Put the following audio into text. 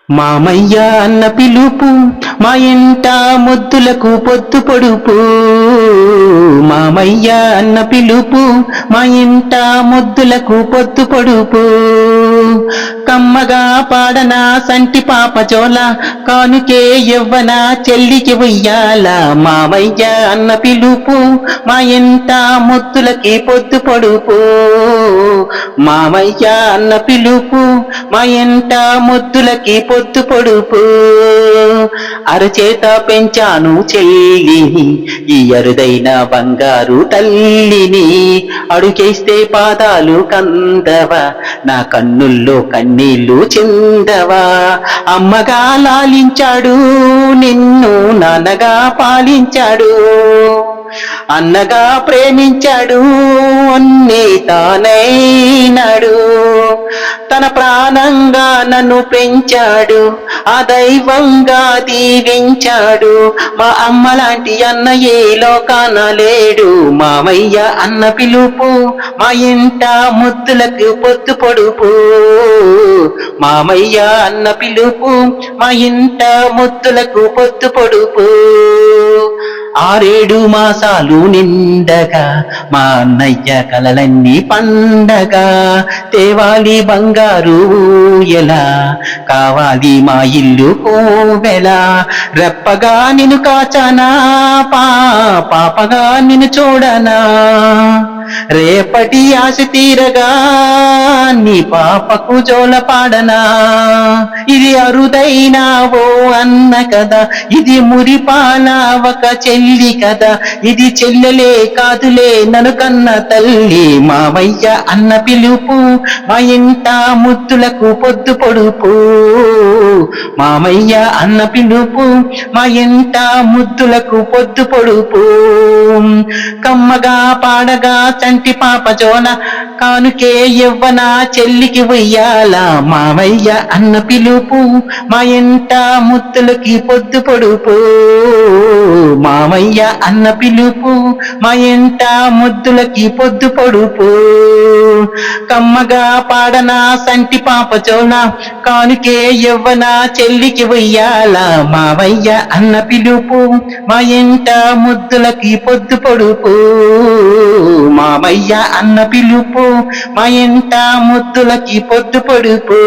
మామయ్య అన్న పిలుపు మా ఇంట ముద్దులకు పొద్దు పొడుపు. మామయ్య అన్న పిలుపు మా ఇంట ముద్దులకు పొద్దు పొడుపు. కమ్మగా పాడనా సంటి పాప జోల, కానుకే యవ్వన చెల్లికి ఉయ్యాల. మామయ్య అన్న పిలుపు మా ఇంట ముద్దులకి పొద్దు పొడుపు. మామయ్య అన్న పిలుపు మా ఇంట ముద్దులకి పొద్దు పొడుపు. అరచేత పెంచాను చెల్లిని, ఈ అరుదైన బంగారు తల్లిని. అడుగేస్తే పాదాలు కందవా, నా కన్నుల్లో కన్నీళ్లు చిందవా. అమ్మగా లాలించాడు నిన్ను, నాన్నగా పాలించాడు, అన్నగా ప్రేమించాడు, అన్నీ తానైనాడు. తన ప్రాణంగా నన్ను పెంచాడు, ఆ దైవంగా దీవించాడు. మా అమ్మ లాంటి అన్న ఏ లోకాన లేడు. మామయ్య అన్న పిలుపు మా ఇంట ముద్దులకు పొద్దు పొడుపు. మామయ్య అన్న పిలుపు మా ఇంట ముద్దులకు పొద్దు పొడుపు. 6-7 మాసాలు నిండగా మా అన్నయ్య కలలన్నీ పండగా. తేవాలి బంగారు ఎలా, కావాలి మా ఇల్లు కోవెలా. రెప్పగా నిన్ను కాచనా, పాపగా నిన్ను చూడనా. రేపటి ఆశ తీరగా నీ పాపకు జోల పాడనా. ఇది అరుదైన ఓ అన్న కదా, ఇది మురిపాల ఒక చెల్లి కదా. ఇది చెల్లెలే కాదులే నన్ను కన్న తల్లి. మామయ్య అన్న పిలుపు మా ఇంట ముద్దులకు పొద్దు పొడుపు. మామయ్య అన్న పిలుపు మా ఇంట ముద్దులకు పొద్దు పొడుపు. కమ్మగా పాడగా చంటి పాప జోన, కానుకే యవ్వన చెల్లికి ఉయ్యాల. మామయ్య అన్న పిలుపు మా ఇంట ముద్దులకి పొద్దు పొడుపు. మామయ్య అన్న పిలుపు మా ఇంట ముద్దులకి పొద్దు పొడుపు. కమ్మగా పాడనా సంటి పాప జోన, కానుకే యవ్వన చెల్లికి ఉయ్యాల. మామయ్య అన్న పిలుపు మా ఇంట ముద్దులకి పొద్దు పొడుపు. మామయ్య అన్న పిలుపు మా ఇంట ముద్దులకి పొద్దు పొడుపు.